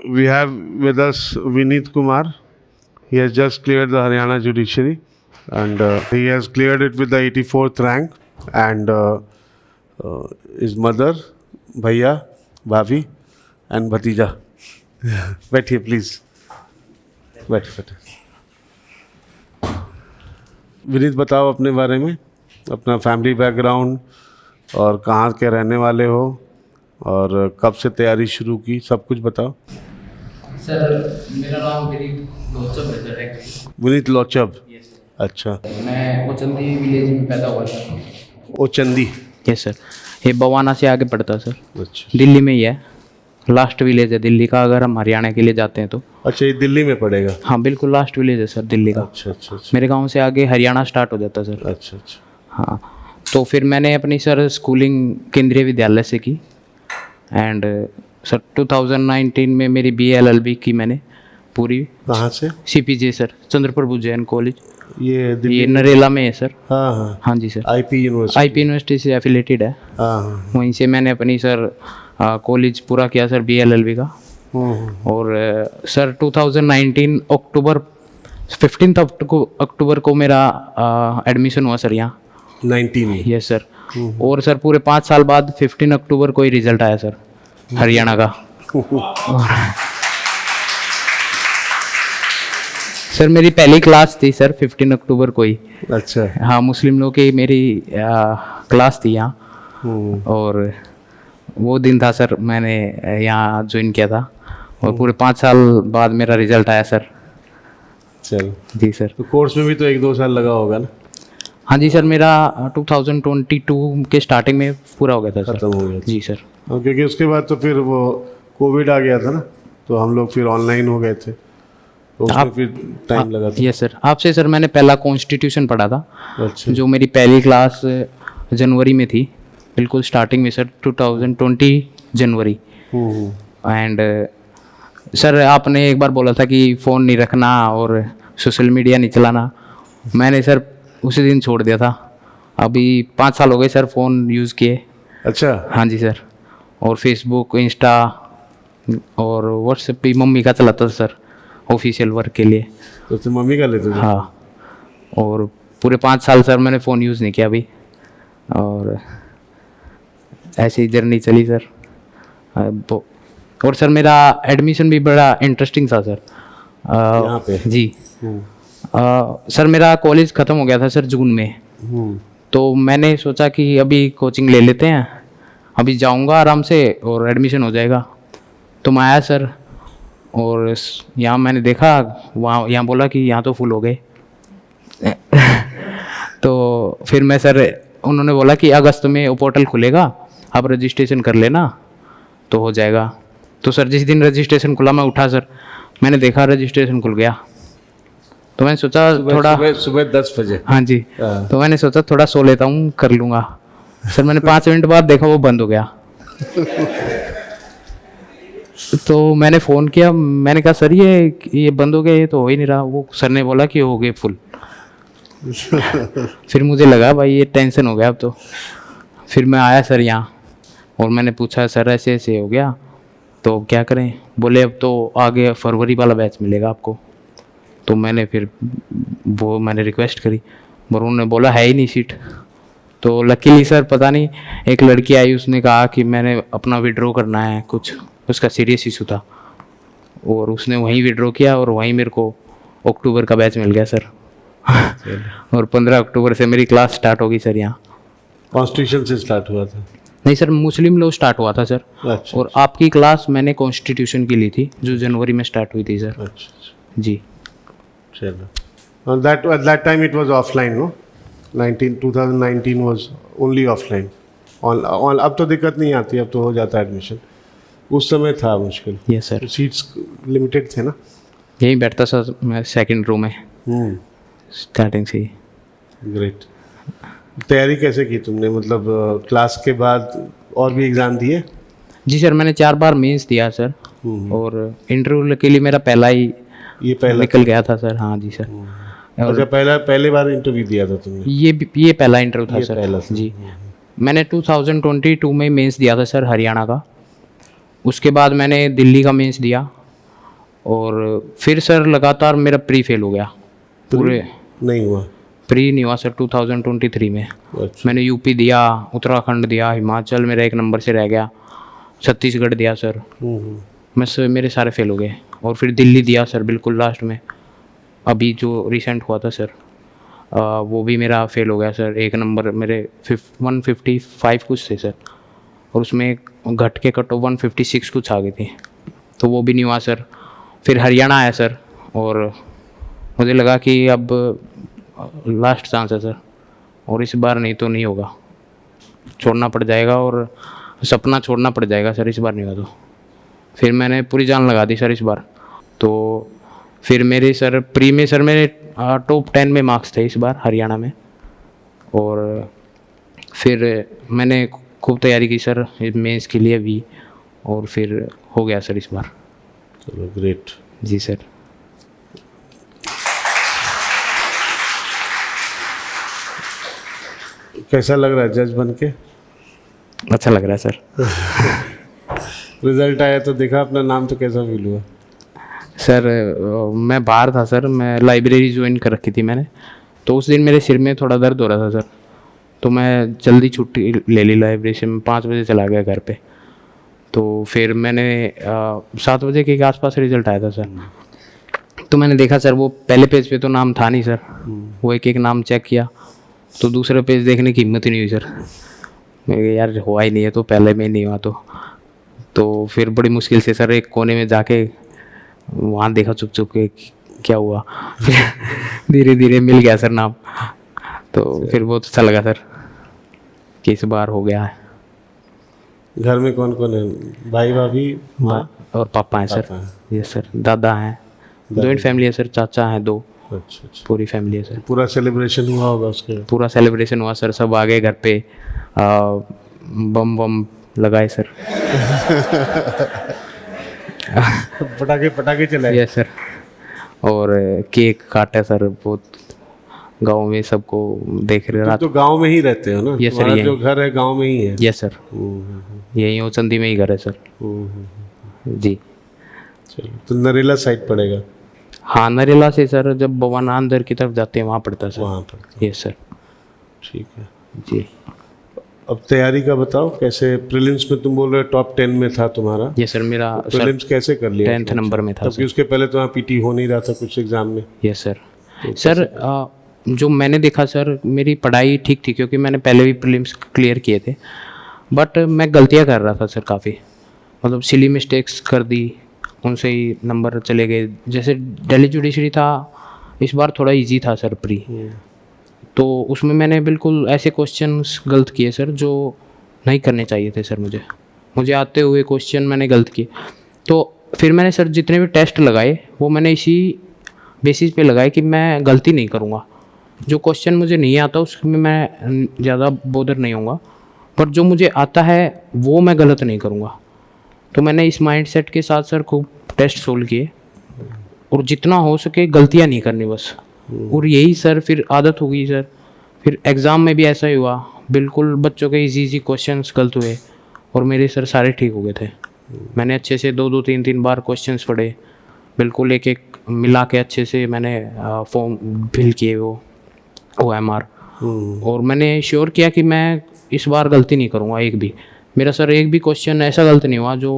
we have with us Vineet Kumar. He has just cleared the Haryana judiciary, and he has cleared it with the 84th rank. And his mother, Bhaiya, Bhavi, and Bhatija. बैठिए please, बैठिए। विनीत, बताओ अपने बारे में, अपना family background और कहाँ के रहने वाले हो और कब से तैयारी शुरू की, सब कुछ बताओ। सर मेरा नाम विनीत लोचब है सर एक्चुअली। विनीत लोचब, अच्छा। मैं ओचंदी विलेज में पैदा हुआ था। ओचंदी? यस सर, ये बवाना से आगे पड़ता है सर। अच्छा, दिल्ली में ही है, लास्ट विलेज है दिल्ली का, अगर हम हरियाणा के लिए जाते हैं तो। अच्छा, ये दिल्ली में पड़ेगा? हाँ बिल्कुल, लास्ट विलेज है सर दिल्ली का। अच्छा अच्छा अच्छा। मेरे गांव से आगे हरियाणा स्टार्ट हो जाता है सर। अच्छा अच्छा। हाँ, तो फिर मैंने अपनी सर स्कूलिंग केंद्रीय विद्यालय से की, एंड सर 2019 में मेरी BA LLB की मैंने पूरी। कहाँ से? CPJ sir, Chandraprabhu Jain college, ये दिल्ली? ये नरेला में है सर। हाँ हाँ हाँ जी sir, IP university? IP university से एफिलेटेड है। हाँ हाँ। वहीं से मैंने अपनी सर कॉलेज पूरा किया सर, BA LLB का। और सर 2019 अक्टूबर 15 अक्टूबर को मेरा एडमिशन हुआ सर यहाँ 19 में? Yes sir. और सर पूरे 5 साल बाद 15 अक्टूबर को ही रिजल्ट आया सर हरियाणा का। सर मेरी पहली क्लास थी सर 15 अक्टूबर को ही। अच्छा। हाँ, मुस्लिम लोग की मेरी क्लास थी यहाँ, और वो दिन था सर मैंने यहाँ ज्वाइन किया था, और पूरे 5 साल बाद मेरा रिजल्ट आया सर। चलो जी सर। तो कोर्स में भी तो 1-2 साल लगा होगा ना? हाँ जी सर, मेरा 2022 के स्टार्टिंग में पूरा हो गया था सर। खत्म हो गया? जी सर। क्योंकि उसके बाद तो फिर वो कोविड आ गया था ना, तो हम लोग फिर ऑनलाइन हो गए थे, तो उसमें फिर टाइम लगा था। यस सर, आपसे सर मैंने पहला कॉन्स्टिट्यूशन पढ़ा था। अच्छा। जो मेरी पहली क्लास जनवरी में थी, बिल्कुल स्टार्टिंग में सर 2020 जनवरी। एंड सर आपने एक बार बोला था कि फ़ोन नहीं रखना और सोशल मीडिया नहीं चलाना, मैंने सर उसी दिन छोड़ दिया था। अभी 5 साल हो गए सर फ़ोन यूज़ किए। अच्छा। हाँ जी सर, और फेसबुक, इंस्टा और व्हाट्सएप भी मम्मी का चलाता था सर, ऑफिशियल वर्क के लिए। तो तुम मम्मी का लेते थे? हाँ, और पूरे 5 साल सर मैंने फ़ोन यूज़ नहीं किया अभी, और ऐसी जर्नी चली सर। और सर मेरा एडमिशन भी बड़ा इंटरेस्टिंग था सर। यहाँ पे? जी। सर मेरा कॉलेज ख़त्म हो गया था सर जून में, तो मैंने सोचा कि अभी कोचिंग ले लेते हैं, अभी जाऊंगा आराम से और एडमिशन हो जाएगा। तो मैं आया सर, और यहाँ मैंने देखा, वहाँ यहाँ बोला कि यहाँ तो फुल हो गए। तो फिर मैं सर, उन्होंने बोला कि अगस्त में वो पोर्टल खुलेगा, आप रजिस्ट्रेशन कर लेना तो हो जाएगा। तो सर जिस दिन रजिस्ट्रेशन खुला मैं उठा सर, मैंने देखा रजिस्ट्रेशन खुल गया, तो मैंने सोचा थोड़ा सुबह 10 बजे? हाँ जी। तो मैंने सोचा थोड़ा सो लेता हूँ, कर लूँगा। सर मैंने 5 मिनट बाद देखा वो बंद हो गया। तो मैंने फ़ोन किया, मैंने कहा सर ये बंद हो गया, ये तो हो ही नहीं रहा। वो सर ने बोला कि हो गए फुल। फिर मुझे लगा भाई ये टेंशन हो गया अब तो। फिर मैं आया सर यहाँ, और मैंने पूछा सर ऐसे ऐसे हो गया तो अब क्या करें? बोले अब तो आगे फरवरी वाला बैच मिलेगा आपको। तो मैंने फिर मैंने रिक्वेस्ट करी, पर उन्होंने बोला है ही नहीं सीट। तो लकीली सर पता नहीं एक लड़की आई, उसने कहा कि मैंने अपना विड्रॉ करना है, कुछ उसका सीरियस इशू था, और उसने वहीं विड्रॉ किया, और वहीं मेरे को अक्टूबर का बैच मिल गया सर। और 15 अक्टूबर से मेरी क्लास स्टार्ट होगी सर यहाँ। कॉन्स्टिट्यूशन से स्टार्ट हुआ था? नहीं सर, मुस्लिम लॉ स्टार्ट हुआ था सर। अच्छा। और आपकी क्लास मैंने कॉन्स्टिट्यूशन की ली थी, जो जनवरी में स्टार्ट हुई थी सर। अच्छा जी। चलो, at that time it was offline, no? 2019 was only offline. अब तो दिक्कत नहीं आती, अब तो हो जाता है एडमिशन। उस समय था मुश्किल। Yes sir. सीट्स लिमिटेड थे ना? यहीं बैठता सर मैं सेकंड रो में स्टार्टिंग से ही। ग्रेट। तैयारी कैसे की तुमने, मतलब क्लास के बाद और भी एग्ज़ाम दिए? जी सर, मैंने 4 बार मेंस दिया सर, और इंटरव्यू के लिए मेरा पहला ही ये पहला निकल गया था सर। हाँ जी सर। अच्छा, पहले बार इंटरव्यू दिया था तुमने? ये पहला इंटरव्यू था ये सर। पहला जी। मैंने 2022 में मेंस दिया था सर हरियाणा का। उसके बाद मैंने दिल्ली का मेंस दिया, और फिर सर लगातार मेरा प्री फेल हो गया पूरे। नहीं हुआ? प्री नहीं हुआ सर 2023 में। अच्छा। मैंने यूपी दिया, उत्तराखंड दिया, हिमाचल मेरा 1 नंबर से रह गया, छत्तीसगढ़ दिया सर। मेरे सारे फेल हो गए। और फिर दिल्ली दिया सर बिल्कुल लास्ट में, अभी जो रिसेंट हुआ था सर, वो भी मेरा फेल हो गया सर। 1 नंबर मेरे 155 कुछ थे सर, और उसमें घट के कट 156 कुछ आ गई थी, तो वो भी नहीं हुआ सर। फिर हरियाणा आया सर, और मुझे लगा कि अब लास्ट चांस है सर, और इस बार नहीं तो नहीं होगा, छोड़ना पड़ जाएगा, और सपना छोड़ना पड़ जाएगा सर इस बार नहीं होगा तो। फिर मैंने पूरी जान लगा दी सर इस बार। तो फिर मेरे सर प्री में सर मेरे टॉप 10 में मार्क्स थे इस बार हरियाणा में, और फिर मैंने खूब तैयारी की सर मेंस के लिए भी, और फिर हो गया सर इस बार। चलो ग्रेट। जी सर। कैसा लग रहा है जज बन के? अच्छा लग रहा है सर। रिजल्ट आया तो देखा अपना नाम, तो कैसा फील हुआ? सर मैं बाहर था सर, मैं लाइब्रेरी ज्वाइन कर रखी थी मैंने, तो उस दिन मेरे सिर में थोड़ा दर्द हो रहा था सर, तो मैं जल्दी छुट्टी ले ली लाइब्रेरी से। मैं 5 बजे चला गया घर पे। तो फिर मैंने 7 बजे के आसपास रिजल्ट आया था सर, तो मैंने देखा सर वो पहले पेज पे तो नाम था नहीं सर, वो एक एक नाम चेक किया, तो दूसरे पेज देखने की हिम्मत ही नहीं हुई सर। मैं यार हुआ ही नहीं है तो पहले में नहीं हुआ तो फिर बड़ी मुश्किल से सर एक कोने में जाके वहाँ देखा चुप चुप के क्या हुआ। धीरे धीरे मिल गया सर नाम, तो फिर बहुत अच्छा लगा सर कि इस बार हो गया है। घर में कौन कौन है? भाई भाभी माँ और पापा हैं सर। Yes sir. दादा हैं, जॉइंट फैमिली है सर, चाचा हैं 2। अच्छा अच्छा। पूरी फैमिली है सर। पूरा सेलिब्रेशन हुआ होगा उसके? पूरा सेलिब्रेशन हुआ सर, सब आ गए घर पे, बम बम लगाए सर। पटाखे पटाखे चलाए? Yes sir. और केक काटा सर, बहुत गांव में सबको देख रहे रात। तो गांव में ही रहते हो ना? Yes sir. तुम्हारा जो घर है गांव में ही है? Yes sir. यही हो चंदी में ही घर है सर। जी। चलो, तो नरेला साइड पड़ेगा? हाँ, नरेला से सर जब भवाना अंदर की तरफ जाते हैं वहाँ पड़ता है सर। वहाँ पड़ता? Yes sir. ठीक है जी। अब तैयारी का बताओ, कैसे? प्रीलिम्स में तुम बोल रहे हो टॉप 10 में था तुम्हारा? Yes sir. मेरा प्रीलिम्स कैसे कर लिया? 10th नंबर में था तब उसके पहले तो वहाँ पीटी हो नहीं रहा था कुछ एग्जाम में? Yes sir. सर जो मैंने देखा सर, मेरी पढ़ाई ठीक थी क्योंकि मैंने पहले भी प्रीलिम्स क्लियर किए थे, बट मैं गलतियाँ कर रहा था सर काफ़ी, मतलब सिली मिस्टेक्स कर दी, उनसे ही नंबर चले गए। जैसे दिल्ली जुडिशरी था इस बार थोड़ा इजी था सर प्री, तो उसमें मैंने बिल्कुल ऐसे क्वेश्चंस गलत किए सर जो नहीं करने चाहिए थे सर। मुझे आते हुए क्वेश्चन मैंने गलत किए, तो फिर मैंने सर जितने भी टेस्ट लगाए वो मैंने इसी बेसिस पे लगाए कि मैं गलती नहीं करूँगा। जो क्वेश्चन मुझे नहीं आता उसमें मैं ज़्यादा बोदर नहीं होऊंगा, पर जो मुझे आता है वो मैं गलत नहीं करूँगा। तो मैंने इस माइंडसेट के साथ सर खूब टेस्ट सोल्व किए, और जितना हो सके गलतियाँ नहीं करनी बस। और यही सर फिर आदत हो गई सर। फिर एग्ज़ाम में भी ऐसा ही हुआ, बिल्कुल बच्चों के इजी क्वेश्चंस गलत हुए और मेरे सर सारे ठीक हो गए थे। मैंने अच्छे से 2-2 3-3 बार क्वेश्चंस पढ़े, बिल्कुल एक एक मिला के अच्छे से मैंने फॉर्म फिल किए वो OMR, और मैंने श्योर किया कि मैं इस बार गलती नहीं करूँगा एक भी। मेरा सर एक भी क्वेश्चन ऐसा गलत नहीं हुआ जो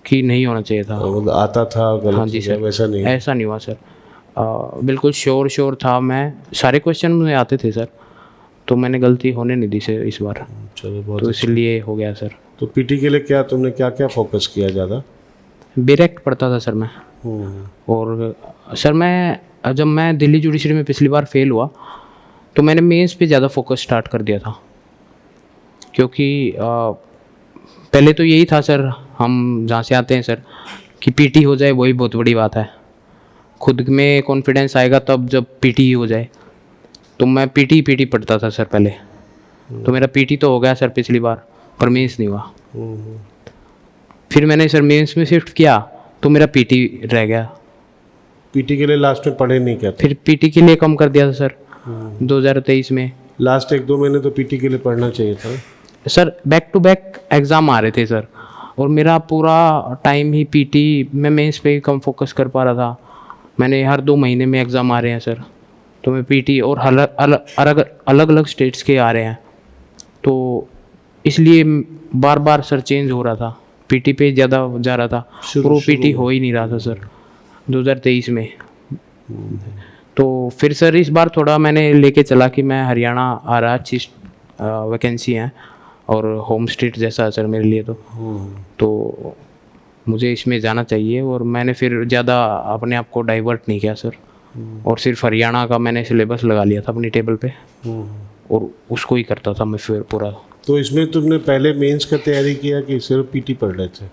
कि नहीं होना चाहिए था। मतलब आता था गलत? हाँ जी सर। वैसा नहीं? ऐसा नहीं हुआ सर। बिल्कुल श्योर था मैं, सारे क्वेश्चन मुझे आते थे सर, तो मैंने गलती होने नहीं दी सर इस बार। चलो बहुत। तो इसलिए हो गया सर। तो पीटी के लिए क्या तुमने क्या फोकस किया ज़्यादा? डायरेक्ट पढ़ता था सर मैं। और सर जब मैं दिल्ली जुडिशरी में पिछली बार फेल हुआ तो मैंने मेंस पे ज़्यादा फोकस स्टार्ट कर दिया था, क्योंकि पहले तो यही था सर, हम जहाँ से आते हैं सर, कि पीटी हो जाए वही बहुत बड़ी बात है। खुद में कॉन्फिडेंस आएगा तब जब पीटी हो जाए। तो मैं पीटी पढ़ता था सर पहले, तो मेरा पीटी तो हो गया सर पिछली बार, पर मेंस नहीं हुआ। फिर मैंने सर मेंस में शिफ्ट किया तो मेरा पीटी रह गया। पीटी के लिए लास्ट में पढ़े नहीं क्या? फिर पीटी के लिए कम कर दिया था सर 2023 में। लास्ट 1-2 महीने तो पीटी के लिए पढ़ना चाहिए था sir back to back exam आ रहे थे सर, और मेरा पूरा टाइम ही पीटी, मैं मेंस पे ही कम फोकस कर पा रहा था। मैंने हर 2 महीने में एग्ज़ाम आ रहे हैं सर, तो मैं पीटी और अलग अलग स्टेट्स के आ रहे हैं, तो इसलिए बार बार सर चेंज हो रहा था, पीटी पे ज़्यादा जा रहा था और वो पीटी हो ही नहीं रहा था सर 2023 में। तो फिर सर इस बार थोड़ा मैंने लेके चला कि मैं हरियाणा आ रहा, अच्छी वैकेंसी है और होम स्टेट जैसा है सर मेरे लिए, तो मुझे इसमें जाना चाहिए। और मैंने फिर ज़्यादा अपने आप को डाइवर्ट नहीं किया सर, और सिर्फ हरियाणा का मैंने सिलेबस लगा लिया था अपनी टेबल पे और उसको ही करता था मैं फिर पूरा। तो इसमें तुमने पहले मेंस का तैयारी किया कि सिर्फ पीटी पढ़ रहे थे?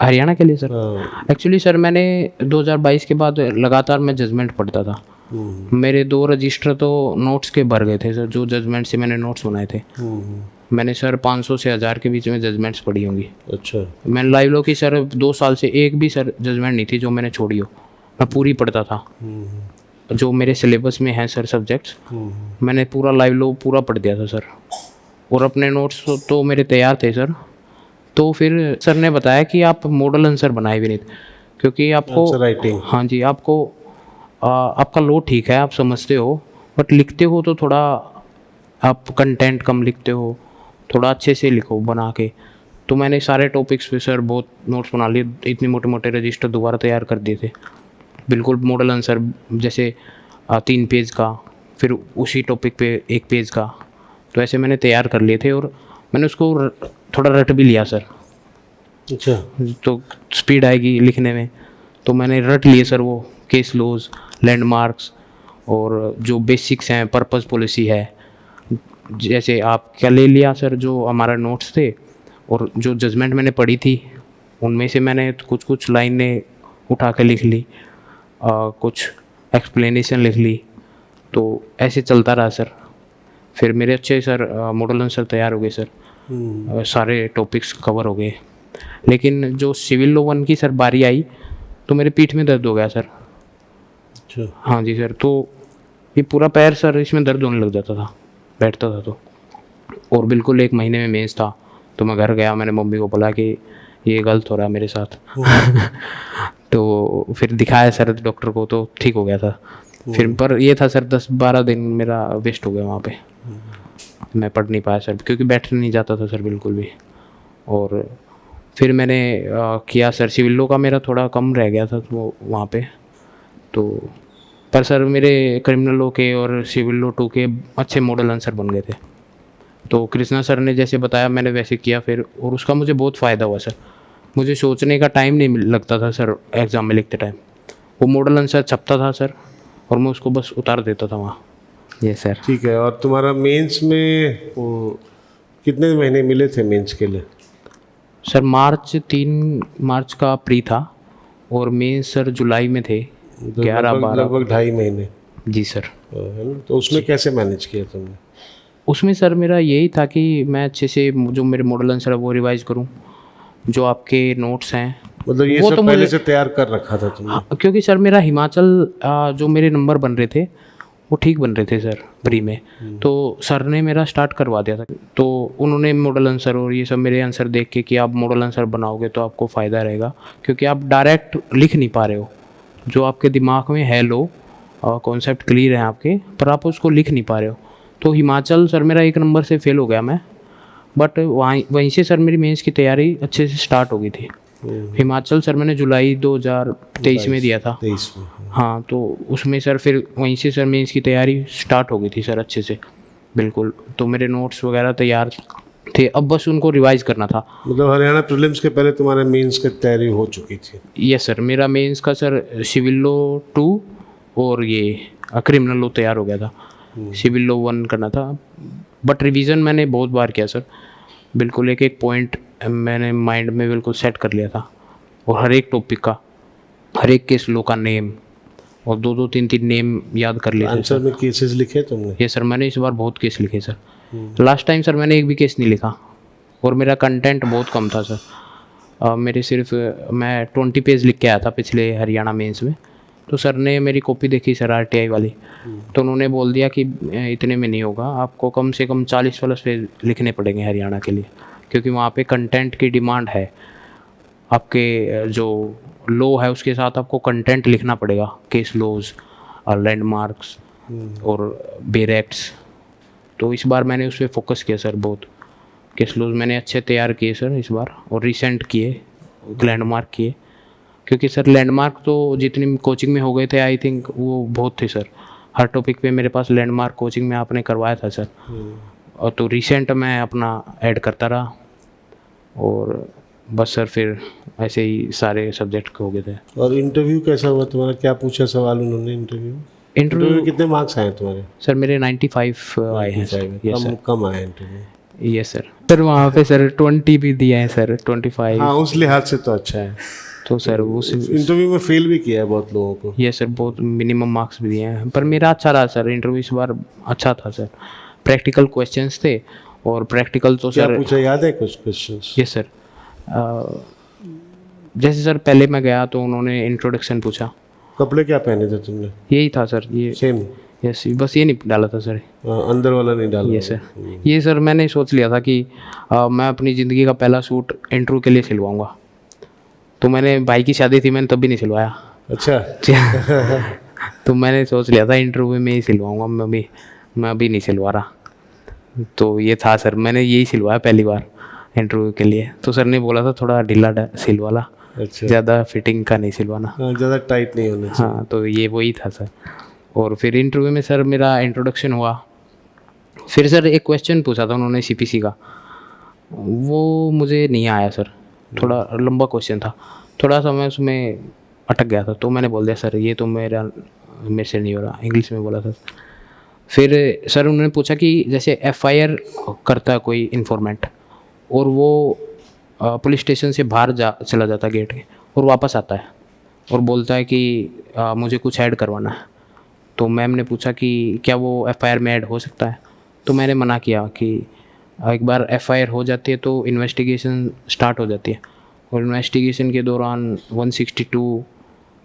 हरियाणा के लिए सर एक्चुअली सर मैंने 2022 के बाद लगातार मैं जजमेंट पढ़ता था। मेरे 2 रजिस्टर तो नोट्स के भर गए थे सर, जो जजमेंट से मैंने नोट्स बनाए थे। मैंने सर 500 से 1000 के बीच में जजमेंट्स पढ़ी होंगी। अच्छा। मैंने लाइव लो की सर 2 साल से एक भी सर जजमेंट नहीं थी जो मैंने छोड़ी हो, मैं पूरी पढ़ता था। जो मेरे सिलेबस में हैं सर सब्जेक्ट्स, मैंने पूरा लाइव लो पूरा पढ़ दिया था सर, और अपने नोट्स तो मेरे तैयार थे सर। तो फिर सर ने बताया कि आप मॉडल आंसर बनाए भी नहीं, क्योंकि आपको आंसर राइटिंग, हाँ जी, आपको आपका लो ठीक है, आप समझते हो, बट लिखते हो तो थोड़ा आप कंटेंट कम लिखते हो, थोड़ा अच्छे से लिखो बना के। तो मैंने सारे टॉपिक्स पे सर बहुत नोट्स बना लिए, इतने मोटे मोटे रजिस्टर दोबारा तैयार कर दिए थे, बिल्कुल मॉडल आंसर जैसे 3 पेज का, फिर उसी टॉपिक पे 1 पेज का, तो ऐसे मैंने तैयार कर लिए थे। और मैंने उसको थोड़ा रट भी लिया सर। अच्छा। तो स्पीड आएगी लिखने में, तो मैंने रट लिए सर वो केस लॉज, लैंडमार्क्स, और जो बेसिक्स हैं, पर्पस पॉलिसी है, जैसे आप क्या ले लिया सर जो हमारा नोट्स थे, और जो जजमेंट मैंने पढ़ी थी उनमें से मैंने कुछ कुछ लाइनें उठा के लिख ली, कुछ एक्सप्लेनेशन लिख ली, तो ऐसे चलता रहा सर। फिर मेरे अच्छे सर मॉडल आंसर तैयार हो गए सर, सारे टॉपिक्स कवर हो गए। लेकिन जो सिविल लॉ 1 की सर बारी आई तो मेरे पीठ में दर्द हो गया सर। अच्छा। हाँ जी सर, तो ये पूरा पैर सर इसमें दर्द होने लग जाता था बैठता था तो, और बिल्कुल 1 महीने में मेंस था। तो मैं घर गया, मैंने मम्मी को बोला कि ये गलत हो रहा है मेरे साथ तो फिर दिखाया सर डॉक्टर को, तो ठीक हो गया था फिर। पर ये था सर 10-12 दिन मेरा वेस्ट हो गया वहाँ पे, मैं पढ़ नहीं पाया सर, क्योंकि बैठ नहीं जाता था सर बिल्कुल भी। और फिर मैंने किया सर, सिविल लॉ का मेरा थोड़ा कम रह गया था तो वहाँ पे, तो पर सर मेरे क्रिमिनल लॉ के और सिविल लॉ 2 के अच्छे मॉडल आंसर बन गए थे। तो कृष्णा सर ने जैसे बताया मैंने वैसे किया फिर, और उसका मुझे बहुत फ़ायदा हुआ सर। मुझे सोचने का टाइम नहीं लगता था सर एग्ज़ाम में लिखते टाइम, वो मॉडल आंसर छपता था सर और मैं उसको बस उतार देता था वहाँ। ये सर। ठीक है। और तुम्हारा मेंस में वो कितने महीने मिले थे मेंस के लिए? सर 3 मार्च का प्री था और मेंस सर जुलाई में थे, 11-12 लगभग 2.5 महीने। जी सर। है ना? तो उसमें कैसे मैनेज किया तुमने? उसमें सर मेरा यही था कि मैं अच्छे से जो मेरे मॉडल आंसर है वो रिवाइज करूं, जो आपके नोट्स हैं मतलब ये वो सब तो पहले मुझे, से तैयार कर रखा था तुमने? हाँ, क्योंकि सर मेरा हिमाचल जो मेरे नंबर बन रहे थे वो ठीक बन रहे थे सर प्री में, तो सर ने मेरा स्टार्ट करवा दिया था। तो उन्होंने मॉडल आंसर और ये सब मेरे आंसर देख के कि आप मॉडल आंसर बनाओगे तो आपको फ़ायदा रहेगा, क्योंकि आप डायरेक्ट लिख नहीं पा रहे हो, जो आपके दिमाग में है लो कॉन्सेप्ट क्लियर है आपके, पर आप उसको लिख नहीं पा रहे हो। तो हिमाचल सर मेरा 1 नंबर से फेल हो गया मैं, बट वहीं से सर मेरी मेंस की तैयारी अच्छे से स्टार्ट हो गई थी। हिमाचल सर मैंने जुलाई 2023 में दिया था। 23 में। हाँ, तो उसमें सर फिर वहीं से सर मेंस की तैयारी स्टार्ट हो गई थी सर अच्छे से बिल्कुल। तो मेरे नोट्स वगैरह तैयार थे, अब बस उनको रिवाइज करना था। मतलब हरियाणा प्रीलिम्स के पहले तुम्हारे मेंस की तैयारी हो चुकी थी? यस सर, मेरा मेंस का सर सिविल लॉ 2 और ये क्रिमिनल लॉ तैयार हो गया था। सिविल लॉ 1 करना था, बट रिवीजन मैंने बहुत बार किया सर, बिल्कुल एक एक पॉइंट मैंने माइंड में बिल्कुल सेट कर लिया था, और हर एक टॉपिक का, हर एक केस लॉ का नेम, और 2-2 3-3 नेम याद कर लिए थे। आंसर में केसेस लिखे तुमने? ये सर मैंने इस बार बहुत केस लिखे सर। लास्ट टाइम सर मैंने एक भी केस नहीं लिखा, और मेरा कंटेंट बहुत कम था सर। मेरे सिर्फ मैं 20 पेज लिख के आया था पिछले हरियाणा मेंस में। तो सर ने मेरी कॉपी देखी सर RTI वाली, तो उन्होंने बोल दिया कि इतने में नहीं होगा, आपको कम से कम 40 प्लस पेज लिखने पड़ेंगे हरियाणा के लिए, क्योंकि वहाँ पे कंटेंट की डिमांड है। आपके जो लॉ है उसके साथ आपको कंटेंट लिखना पड़ेगा, केस लॉज और लैंडमार्क्स और बेर एक्ट्स। तो इस बार मैंने उस पर फोकस किया सर बहुत। केस लॉज मैंने अच्छे तैयार किए सर इस बार, और रिसेंट किए, लैंडमार्क किए। क्योंकि सर लैंडमार्क तो जितनी कोचिंग में हो गए थे आई थिंक वो बहुत थे सर। हर टॉपिक पे मेरे पास लैंडमार्क कोचिंग में आपने करवाया था सर। और तो रिसेंट मैं अपना ऐड करता रहा, और बस सर फिर ऐसे ही सारे सब्जेक्ट हो गए थे। और इंटरव्यू कैसा हुआ तुम्हारा? क्या पूछा सवाल उन्होंने इंटरव्यू में? इंटरव्यू में कितने मार्क्स आए तुम्हारे? सर मेरे 95 आए हैं सर। Yes sir. कम आए इंटरव्यू। Yes sir. सर वहाँ पे सर 20 भी दिए हैं सर, 25। हाँ, उस लिहाज से तो अच्छा है। तो सर उस इंटरव्यू में फेल भी किया है बहुत लोगों को। ये सर बहुत मिनिमम मार्क्स भी दिए हैं, पर मेरा अच्छा रहा सर। इंटरव्यू इस बार अच्छा था सर। प्रैक्टिकल क्वेश्चंस थे, और प्रैक्टिकल तो क्या सर पूछा याद है कुछ क्वेश्चंस? Yes sir. जैसे सर पहले मैं गया तो उन्होंने इंट्रोडक्शन पूछा। कपड़े क्या पहने थे तुमने? यही था सर, ये सेम? यस, बस ये नहीं डाला था सर। अंदर वाला नहीं डाला? ये सर, ये सर मैंने सोच लिया था कि मैं अपनी ज़िंदगी का पहला सूट इंटरव्यू के लिए सिलवाऊंगा। तो मैंने भाई की शादी थी, मैंने तब भी नहीं सिलवाया। अच्छा। तो मैंने सोच लिया था इंटरव्यू में ही सिलवाऊंगा, मैं अभी नहीं सिलवा रहा। तो ये था सर, मैंने यही सिलवाया पहली बार इंटरव्यू के लिए। तो सर ने बोला था थोड़ा ढीला सिलवाला, अच्छा। ज़्यादा फिटिंग का नहीं सिलवाना। ज़्यादा टाइट नहीं होना चाहिए। हाँ, तो ये वही था सर। और फिर इंटरव्यू में सर मेरा इंट्रोडक्शन हुआ। फिर सर एक क्वेश्चन पूछा था उन्होंने सीपीसी का, वो मुझे नहीं आया सर। थोड़ा लंबा क्वेश्चन था, थोड़ा सा मैं उसमें अटक गया था। तो मैंने बोल दिया सर ये तो मेरे से नहीं हो रहा, इंग्लिश में बोला था। फिर सर उन्होंने पूछा कि जैसे एफआईआर करता है कोई इन्फॉर्मेंट, और वो पुलिस स्टेशन से बाहर चला जाता है गेट के, और वापस आता है और बोलता है कि मुझे कुछ ऐड करवाना है। तो मैम ने पूछा कि क्या वो एफआईआर में ऐड हो सकता है? तो मैंने मना किया कि एक बार एफआईआर हो जाती है तो इन्वेस्टिगेशन स्टार्ट हो जाती है, और इन्वेस्टिगेशन के दौरान 162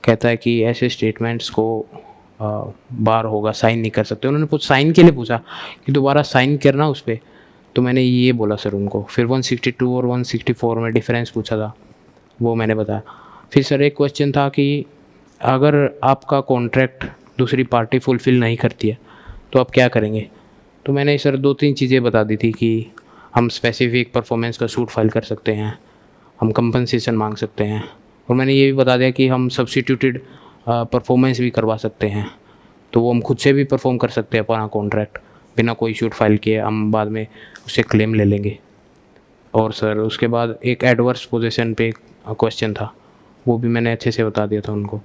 कहता है कि ऐसे स्टेटमेंट्स को बार होगा, साइन नहीं कर सकते। उन्होंने कुछ साइन के लिए पूछा कि दोबारा साइन करना उस पर। तो मैंने ये बोला सर उनको। फिर 162 और 164 में डिफरेंस पूछा था, वो मैंने बताया। फिर सर एक क्वेश्चन था कि अगर आपका कॉन्ट्रैक्ट दूसरी पार्टी फुलफ़िल नहीं करती है तो आप क्या करेंगे? तो मैंने सर 2-3 चीज़ें बता दी थी कि हम स्पेसिफिक परफॉर्मेंस का सूट फाइल कर सकते हैं, हम कंपनसेशन मांग सकते हैं, और मैंने ये भी बता दिया कि हम सब्स्टिट्यूटेड परफॉर्मेंस भी करवा सकते हैं। तो वो हम खुद से भी परफॉर्म कर सकते हैं अपना कॉन्ट्रैक्ट बिना कोई शूट फाइल किए, हम बाद में उससे क्लेम ले लेंगे। और सर उसके बाद एक एडवर्स पोजीशन पे क्वेश्चन था, वो भी मैंने अच्छे से बता दिया था उनको।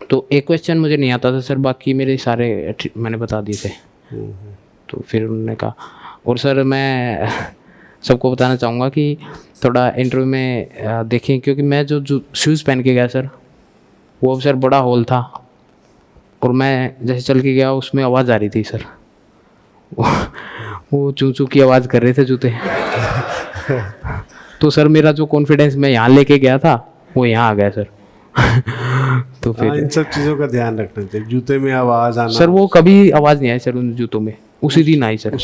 तो एक क्वेश्चन मुझे नहीं आता था सर, बाकी मेरे सारे मैंने बता दिए थे। तो फिर उन्होंने कहा, और सर मैं सबको बताना चाहूँगा कि थोड़ा इंटरव्यू में देखें, क्योंकि मैं जो शूज़ पहन के गया सर, वो सर बड़ा हॉल था, और मैं जैसे चल के गया उसमें आवाज़ आ रही थी सर, वो चू चू की आवाज़ कर रहे थे जूते। तो सर मेरा जो कॉन्फिडेंस मैं यहाँ लेके गया था वो यहाँ आ गया सर। तो फिर इन सब चीज़ों का ध्यान रखना चाहिए। जूते में आवाज़ आना, सर वो कभी आवाज़ नहीं आई सर उन जूतों में, उसी दिन आई सर।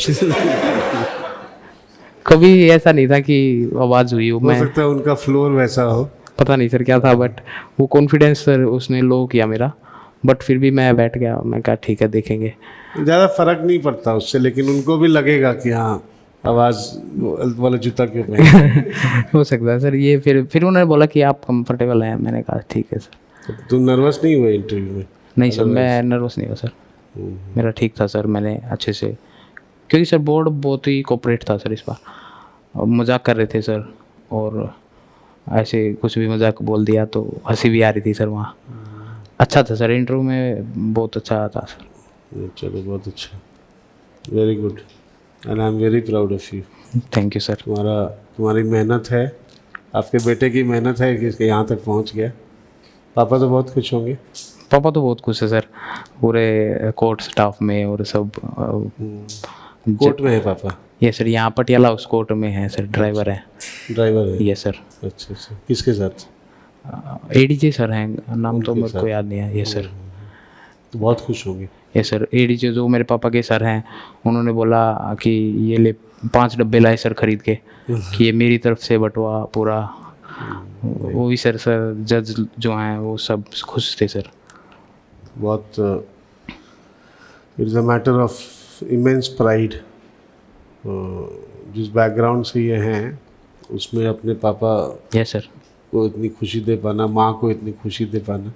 कभी ऐसा नहीं था कि आवाज़ हुई हो। मैं सकता है उनका फ्लोर वैसा हो, पता नहीं सर क्या था, बट वो कॉन्फिडेंस सर उसने लो किया मेरा। बट फिर भी मैं बैठ गया, मैं कहा ठीक है देखेंगे। ज़्यादा फर्क नहीं पड़ता उससे, लेकिन उनको भी लगेगा कि हाँ आवाज़ वाला जूता क्यों पहने। हो सकता है सर ये। फिर उन्होंने बोला कि आप कंफर्टेबल हैं, मैंने कहा ठीक है सर। तो तुम नर्वस नहीं हुए इंटरव्यू में? नहीं सर, मैं नर्वस नहीं हुआ सर, मेरा ठीक था सर। मैंने अच्छे से, क्योंकि सर बोर्ड बहुत ही कोऑपरेट था सर इस बार, और मजाक कर रहे थे सर, और ऐसे कुछ भी मजाक बोल दिया तो हंसी भी आ रही थी सर वहाँ। अच्छा था सर, इंटरव्यू में बहुत अच्छा था सर। चलो बहुत अच्छा, very good, and I am very proud of you. Thank you sir. तुम्हारी मेहनत है, आपके बेटे की मेहनत है कि इसके यहाँ तक पहुँच गया। पापा तो बहुत खुश होंगे। पापा तो बहुत खुश है सर, पूरे कोर्ट स्टाफ में और सब। कोर्ट में है पापा? ये सर यहाँ पटियाला उस कोर्ट में है सर, ड्राइवर है। ड्राइवर है? ये सर। अच्छा अच्छा, किसके साथ? एडीजे सर हैं, नाम तो मेरे को याद नहीं है। ये सर। तो बहुत खुश होंगे। ये सर एडी जो मेरे पापा के सर हैं, उन्होंने बोला कि ये ले 5 डब्बे लाए सर खरीद के कि ये मेरी तरफ से बंटवा पूरा। वो भी सर जज जो हैं वो सब खुश थे सर। बहुत it is a matter of immense pride. जिस बैकग्राउंड से ये हैं उसमें अपने पापा यस सर। को इतनी खुशी दे पाना, माँ को इतनी खुशी दे पाना,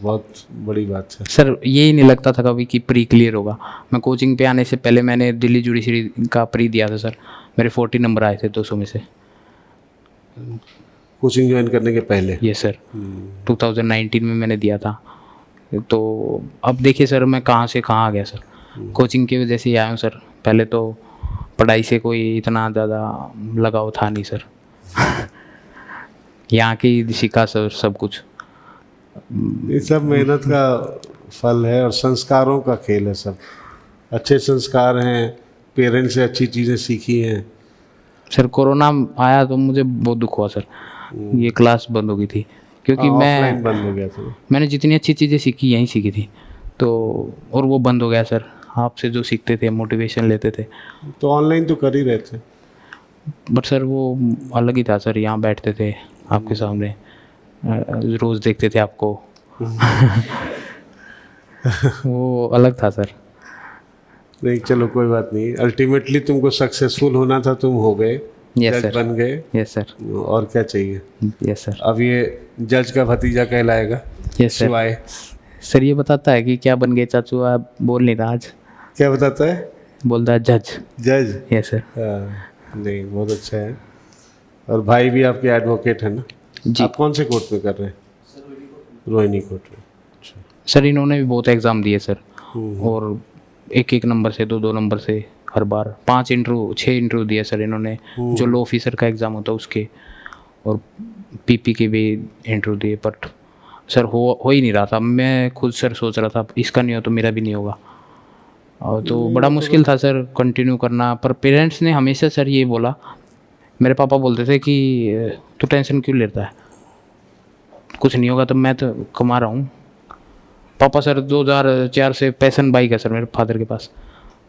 बहुत बड़ी बात है। सर यही नहीं लगता था कभी कि प्री क्लियर होगा। मैं कोचिंग पे आने से पहले मैंने दिल्ली जुडिशरी का प्री दिया था सर, मेरे 40 नंबर आए थे 200 में से। कोचिंग ज्वाइन करने के पहले? ये सर 2019 में मैंने दिया था। तो अब देखिए सर मैं कहाँ से कहाँ आ गया सर, कोचिंग की वजह से ही आया हूँ सर। पहले तो पढ़ाई से कोई इतना ज़्यादा लगाव था नहीं सर। यहाँ की सीखा सर सब कुछ। ये सब मेहनत का फल है और संस्कारों का खेल है सब। अच्छे संस्कार हैं, पेरेंट्स से अच्छी चीज़ें सीखी हैं। सर कोरोना आया तो मुझे बहुत दुख हुआ सर, ये क्लास बंद हो गई थी क्योंकि ऑफलाइन बंद हो गया था। मैंने जितनी अच्छी चीज़ें सीखी यहीं सीखी थी, तो और वो बंद हो गया सर। आपसे जो सीखते थे, मोटिवेशन लेते थे, तो ऑनलाइन तो कर ही रहे थे। बट सर वो अलग ही था सर। यहाँ बैठते थे आपके सामने, रोज़ देखते थे आपको। वो अलग था सर। नहीं चलो कोई बात नहीं, अल्टीमेटली तुमको सक्सेसफुल होना था, तुम हो गए, यस जज सर। बन गए, यस सर। और क्या चाहिए। Yes sir. अब ये जज का भतीजा कहलाएगा। Yes sir. शिवाय सर ये बताता है कि क्या बन गए चाचू, आप बोल नहीं रहा आज। क्या बताता है? बोलता है जज। जज। Yes sir. नहीं बहुत अच्छा है। और भाई भी आपके एडवोकेट है ना? जी। आप कौन से कोर्ट में कर रहे हैं? रोहिणी कोर्ट में। अच्छा। सर इन्होंने भी बहुत एग्ज़ाम दिए सर, और एक नंबर से 2 नंबर से हर बार 5 इंटरव्यू 6 इंटरव्यू दिए सर इन्होंने, जो लो ऑफिसर का एग्ज़ाम होता है उसके, और पीपी के भी इंटरव्यू दिए। बट सर हो ही नहीं रहा था। मैं खुद सर सोच रहा था इसका नहीं हो तो मेरा भी नहीं होगा, और तो बड़ा मुश्किल था सर कंटिन्यू करना। पर पेरेंट्स ने हमेशा सर ये बोला, मेरे पापा बोलते थे कि तू टेंशन क्यों लेता है, कुछ नहीं होगा, तो मैं तो कमा रहा हूँ। पापा सर 2004 से पैशन बाइक है सर मेरे फादर के पास,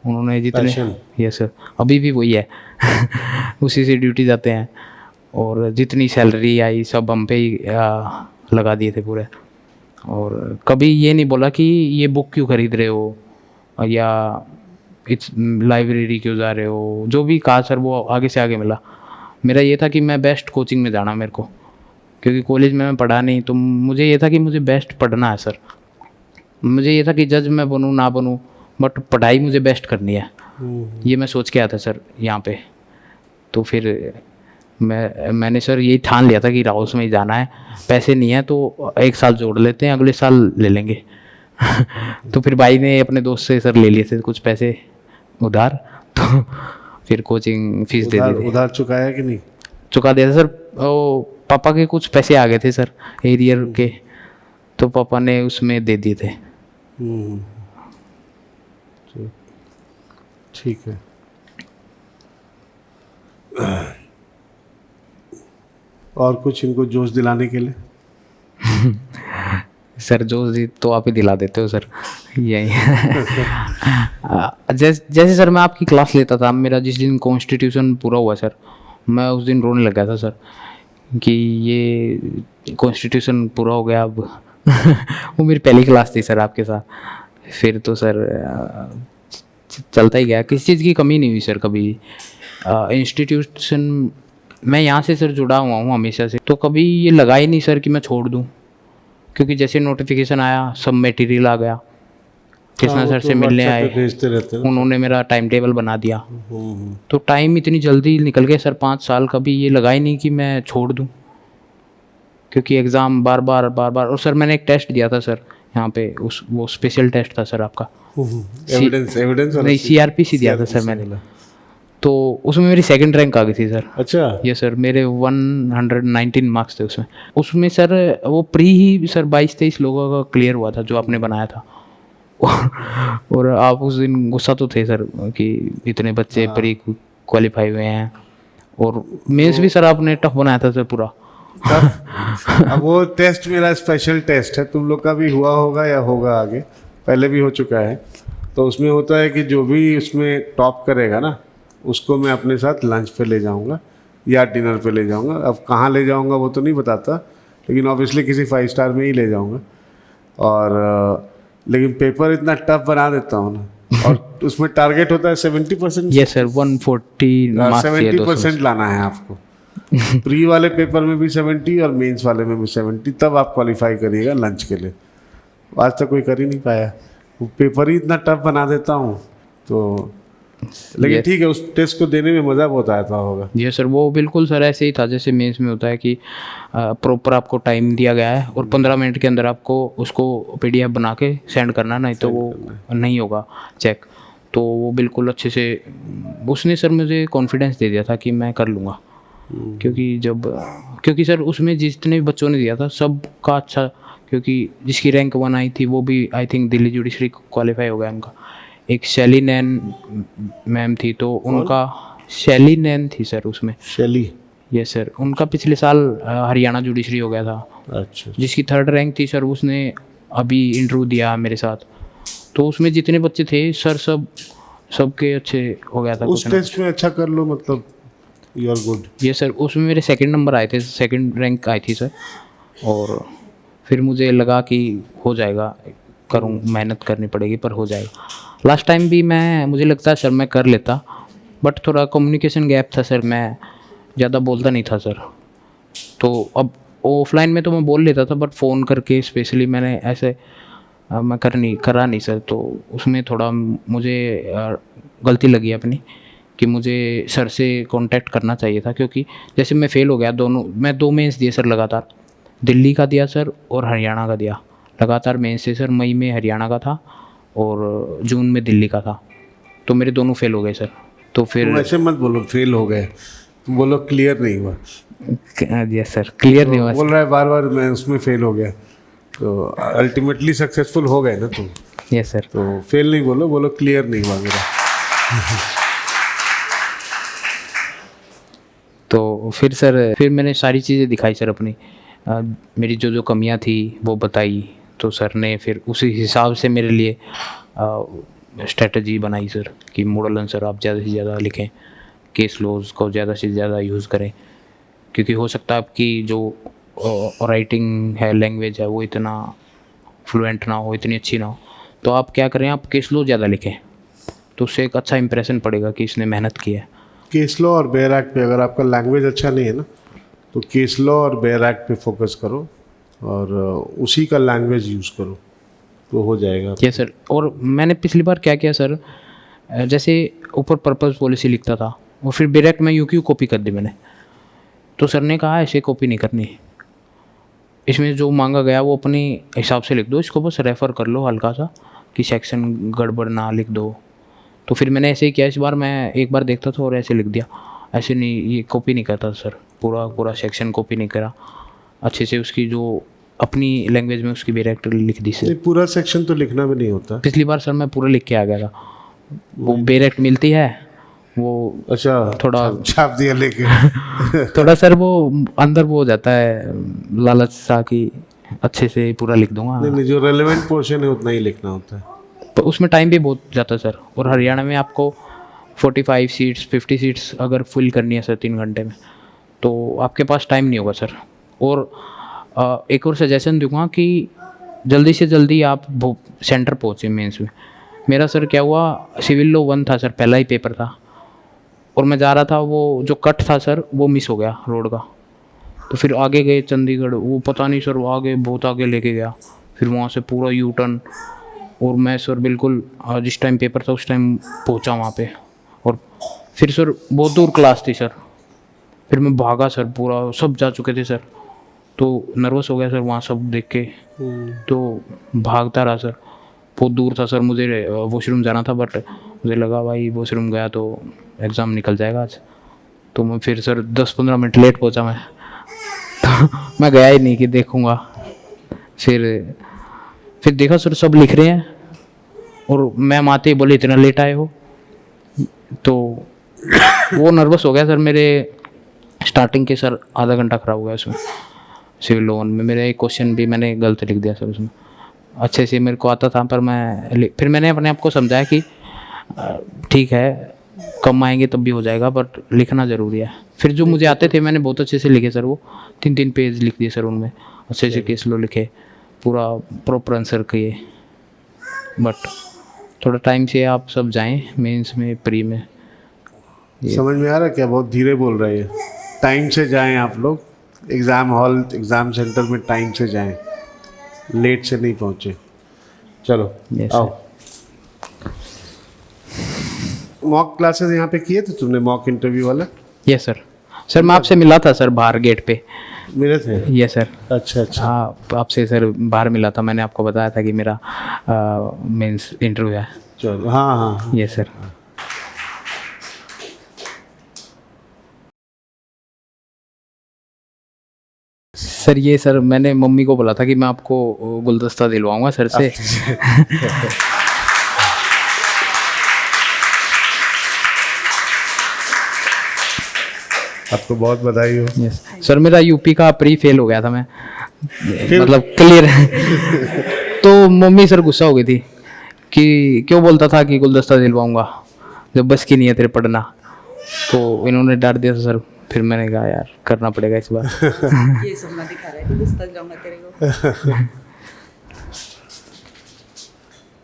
उन्होंने जितने। यस सर, अभी भी वही है। उसी से ड्यूटी जाते हैं, और जितनी सैलरी आई सब हम पे ही लगा दिए थे पूरे। और कभी ये नहीं बोला कि ये बुक क्यों खरीद रहे हो, या इस लाइब्रेरी क्यों जा रहे हो। जो भी कहा सर वो आगे से आगे मिला। मेरा ये था कि मैं बेस्ट कोचिंग में जाना मेरे को, क्योंकि कॉलेज में मैं पढ़ा नहीं, तो मुझे ये था कि मुझे बेस्ट पढ़ना है सर। मुझे ये था कि जज मैं बनूँ ना बनूँ, बट पढ़ाई मुझे बेस्ट करनी है। ये मैं सोच के आया था सर यहाँ पे। तो फिर मैंने सर यही ठान लिया था कि राउस में ही जाना है। पैसे नहीं है तो 1 साल जोड़ लेते हैं, अगले साल ले लेंगे। तो फिर भाई ने अपने दोस्त से सर ले लिए थे कुछ पैसे उधार, तो फिर कोचिंग फीस दे दी थी। उधार चुकाया कि नहीं? चुका दिया था सर। वो पापा के कुछ पैसे आ गए थे सर एरियर के, तो पापा ने उसमें दे दिए थे। ठीक है। और कुछ इनको जोश दिलाने के लिए? सर जोश तो आप ही दिला देते हो सर। यही जैसे सर मैं आपकी क्लास लेता था, मेरा जिस दिन कॉन्स्टिट्यूशन पूरा हुआ सर, मैं उस दिन रोने लग गया था सर कि ये कॉन्स्टिट्यूशन पूरा हो गया अब। वो मेरी पहली क्लास थी सर आपके साथ। फिर तो सर चलता ही गया, किसी चीज़ की कमी नहीं हुई सर कभी। इंस्टीट्यूशन मैं यहाँ से सर जुड़ा हुआ हूँ हमेशा से, तो कभी ये लगा ही नहीं सर कि मैं छोड़ दूँ, क्योंकि जैसे नोटिफिकेशन आया सब मटेरियल आ गया। कृष्णा सर से मिलने आए, भेजते रहते हैं। उन्होंने मेरा टाइम टेबल बना दिया, तो टाइम इतनी जल्दी निकल गया सर 5 साल। कभी ये लगा ही नहीं कि मैं छोड़ दूँ, क्योंकि एग्ज़ाम बार बार। और सर मैंने एक टेस्ट दिया था सर यहाँ पे, वो स्पेशल टेस्ट था सर आपका। एविडेंस नहीं, CRPC दिया था सर मैंने, तो उसमें मेरी 2nd रैंक आ गई थी सर। अच्छा। ये सर मेरे 119 मार्क्स थे उसमें सर। वो प्री ही सर 22-23 लोगों का क्लियर हुआ था जो आपने बनाया था। और आप उस दिन गुस्सा तो थे सर कि इतने बच्चे प्री क्वालिफाई हुए हैं, और मेंस भी सर आपने टफ बनाया था सर पूरा। अब वो टेस्ट मेरा स्पेशल टेस्ट है, तुम लोग का भी हुआ होगा या होगा आगे। पहले भी हो चुका है। तो उसमें होता है कि जो भी उसमें टॉप करेगा ना, उसको मैं अपने साथ लंच पे ले जाऊंगा या डिनर पे ले जाऊंगा। अब कहाँ ले जाऊंगा वो तो नहीं बताता, लेकिन ऑब्वियसली किसी 5 स्टार में ही ले जाऊंगा। और लेकिन पेपर इतना टफ बना देता हूँ ना, और उसमें टारगेट होता है 70%। यस सर, 140 मार्क्स चाहिए 70% लाना है आपको। प्री वाले पेपर में भी 70 और मेंस वाले में भी 70, तब आप क्वालिफाई करिएगा लंच के लिए। आज तक कोई कर ही नहीं पाया, वो पेपर ही इतना टफ बना देता हूँ। तो लेकिन ठीक है, उस टेस्ट को देने में मज़ा बहुत आता होगा। जी सर, वो बिल्कुल सर ऐसे ही था जैसे मेंस में होता है कि प्रॉपर आपको टाइम दिया गया है और 15 मिनट के अंदर आपको उसको PDF बना के सेंड करना, नहीं तो वो नहीं होगा चेक। तो वो बिल्कुल अच्छे से उसने सर मुझे कॉन्फिडेंस दे दिया था कि मैं कर लूँगा। क्योंकि सर उसमें जितने भी बच्चों ने दिया था सब का अच्छा, क्योंकि जिसकी रैंक 1 आई थी वो भी I think Delhi judiciary qualify हो गया उनका। एक शैली नैन मैम थी, तो उनका शैली नैन थी सर उसमें। शैली? यस सर, उनका पिछले साल हरियाणा जुडिशरी हो गया था। अच्छा। जिसकी 3rd रैंक थी सर, उसने अभी इंटरव्यू दिया मेरे साथ। तो उसमें जितने बच्चे थे सर सबके अच्छे हो गया था। उस टेस्ट में अच्छा कर लो, मतलब यू आर गुड। ये सर, उसमें मेरे 2nd नंबर आए थे, 2nd रैंक आई थी सर। और फिर मुझे लगा कि हो जाएगा, मेहनत करनी पड़ेगी पर हो जाएगा। लास्ट टाइम भी मुझे लगता है सर मैं कर लेता, बट थोड़ा कम्युनिकेशन गैप था सर, मैं ज़्यादा बोलता नहीं था सर। तो अब ऑफलाइन में तो मैं बोल लेता था, बट फ़ोन करके स्पेशली मैंने ऐसे मैं करा नहीं सर। तो उसमें थोड़ा मुझे गलती लगी अपनी कि मुझे सर से कांटेक्ट करना चाहिए था, क्योंकि जैसे मैं फ़ेल हो गया मैं 2 मेंस दिए सर लगातार। दिल्ली का दिया सर और हरियाणा का दिया लगातार मेंस से सर। मई में हरियाणा का था और जून में दिल्ली का था, तो मेरे दोनों फेल हो गए सर। तो फिर तुम ऐसे मत बोलो फेल हो गए, तुम बोलो क्लियर नहीं हुआ। यस सर, क्लियर नहीं हुआ। बोल रहा है बार बार मैं उसमें फेल हो गया, तो अल्टीमेटली सक्सेसफुल हो गए ना तुम। Yes sir. तो फेल नहीं बोलो, बोलो क्लियर नहीं हुआ मेरा। तो फिर मैंने सारी चीज़ें दिखाई सर अपनी, मेरी जो कमियां थी वो बताई। तो सर ने फिर उसी हिसाब से मेरे लिए स्ट्रेटजी बनाई सर कि मॉडल आंसर आप ज़्यादा से ज़्यादा लिखें, केस लॉज को ज़्यादा से ज़्यादा यूज़ करें, क्योंकि हो सकता है आपकी जो राइटिंग है, लैंग्वेज है, वो इतना फ्लुएंट ना हो, इतनी अच्छी ना हो। तो आप क्या करें, आप केस लॉ ज़्यादा लिखें, तो उससे एक अच्छा इंप्रेशन पड़ेगा कि इसने मेहनत की है। केस लॉ और बेयर एक्ट पे अगर आपका लैंग्वेज अच्छा नहीं है ना, तो केस लॉ और बेयर एक्ट पे फोकस करो और उसी का लैंग्वेज यूज़ करो, तो हो जाएगा। Yes sir. और मैंने पिछली बार क्या किया सर, जैसे ऊपर पर्पस पॉलिसी लिखता था और फिर डायरेक्ट मैं यूक्यू कॉपी कर दी मैंने। तो सर ने कहा ऐसे कॉपी नहीं करनी, इसमें जो मांगा गया वो अपने हिसाब से लिख दो, इसको बस रेफ़र कर लो हल्का सा कि सेक्शन गड़बड़ ना लिख दो। तो फिर मैंने ऐसे ही किया। इस बार मैं एक बार देखता था और ऐसे लिख दिया, ऐसे नहीं, ये कॉपी नहीं करता सर, पूरा सेक्शन कॉपी नहीं करा, अच्छे से उसकी जो अपनी लैंग्वेज में उसकी डायरेक्ट लिख दी सर। पूरा सेक्शन तो लिखना भी नहीं होता। पिछली बार सर मैं पूरा लिख के आ गया था, वो डायरेक्ट मिलती है वो। अच्छा, थोड़ा छाप दिया लेके। थोड़ा सर वो अंदर वो हो जाता है लालच सा कि अच्छे से पूरा लिख दूंगा। नहीं, जो रेलेवेंट पोर्शन है उतना ही लिखना होता है, तो उसमें टाइम भी बहुत जाता है सर। और हरियाणा में आपको 45 सीट्स 50 सीट्स अगर फुल करनी है सर 3 घंटे में, तो आपके पास टाइम नहीं होगा सर। और एक और सजेशन दूंगा कि जल्दी से जल्दी आप सेंटर पहुँचे मेंस में। मेरा सर क्या हुआ, सिविल लॉ 1 था सर, पहला ही पेपर था, और मैं जा रहा था, वो जो कट था सर वो मिस हो गया रोड का। तो फिर आगे गए चंडीगढ़, वो पता नहीं सर वो आगे बहुत आगे लेके गया, फिर वहाँ से पूरा यू टर्न। और मैं सर बिल्कुल जिस टाइम पेपर था उस टाइम पहुँचा वहाँ पे। और फिर सर बहुत दूर क्लास थी सर, फिर मैं भागा सर, पूरा सब जा चुके थे सर, तो नर्वस हो गया सर वहाँ सब देख के, तो भागता रहा सर। बहुत दूर था सर, मुझे वॉशरूम जाना था, बट मुझे लगा भाई वॉशरूम गया तो एग्ज़ाम निकल जाएगा आज। तो मैं फिर सर 10-15 मिनट लेट पहुँचा मैं, तो मैं गया ही नहीं कि देखूँगा। फिर देखा सर सब लिख रहे हैं, और मैम आते ही बोले इतना लेट आए हो, तो वो नर्वस हो गया सर मेरे। स्टार्टिंग के सर आधा घंटा खराब हो गया उसमें। सिविल लॉ 1 में मेरा एक क्वेश्चन भी मैंने गलत लिख दिया सर उसमें, अच्छे से मेरे को आता था, पर फिर मैंने अपने आप को समझाया कि ठीक है, कम आएंगे तब भी हो जाएगा, बट लिखना ज़रूरी है। फिर जो मुझे आते थे मैंने बहुत अच्छे से लिखे सर, वो 3-3 पेज लिख दिए सर उनमें, अच्छे से केस लो लिखे, पूरा प्रॉपर आंसर किए। बट थोड़ा टाइम से आप सब जाएं मेंस में, प्री में। समझ में आ रहा है क्या? बहुत धीरे बोल रहे हैं। टाइम से जाएं आप लोग, एग्ज़ाम हॉल एग्ज़ाम सेंटर में टाइम से जाएं, लेट से नहीं पहुँचे। चलो Yes, आओ। मॉक क्लासेस यहाँ पे किए थे तुमने, मॉक इंटरव्यू वाला? Yes sir. सर मैं आपसे मिला था सर बाहर गेट पे। मेरे थे? Yes sir. अच्छा अच्छा। हाँ, आपसे सर बाहर मिला था, मैंने आपको बताया था कि मेरा मेंस इंटरव्यू है। चलो हाँ हाँ। Yes sir. सर ये सर मैंने मम्मी को बोला था कि मैं आपको गुलदस्ता दिलवाऊंगा सर से। आपको बहुत बधाई हो। यस सर, मेरा यूपी का प्री फेल हो गया था मैं, मतलब क्लियर। तो मम्मी सर गुस्सा हो गई थी कि क्यों बोलता था कि गुलदस्ता दिलवाऊंगा जब बस की नहीं है तेरे पढ़ना। तो इन्होंने डांट दिया था सर। फिर मैंने कहा यार करना पड़ेगा इस बार। ये सपना दिखा रहा है कि गुस्सा जाऊंगा तेरे को।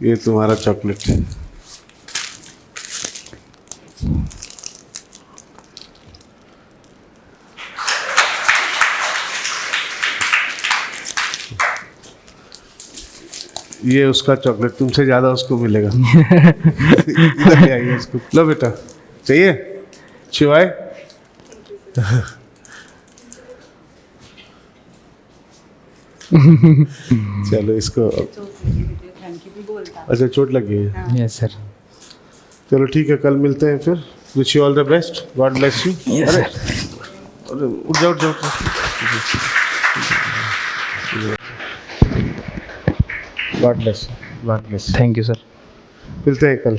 ये तुम्हारा चॉकलेट है। ये उसका चॉकलेट, तुमसे ज्यादा उसको मिलेगा। इधर ले आइए इसको। लो बेटा, चाहिए शिवाय? चलो इसको। थैंक यू भी बोलता। अच्छा चोट लगी है? Yes sir. चलो ठीक है, कल मिलते हैं फिर। Wish you all the best, God bless you. Yes अरे सर। अरे उठ जाओ उठ जाओ। God bless, God bless. Thank you sir. मिलते हैं कल।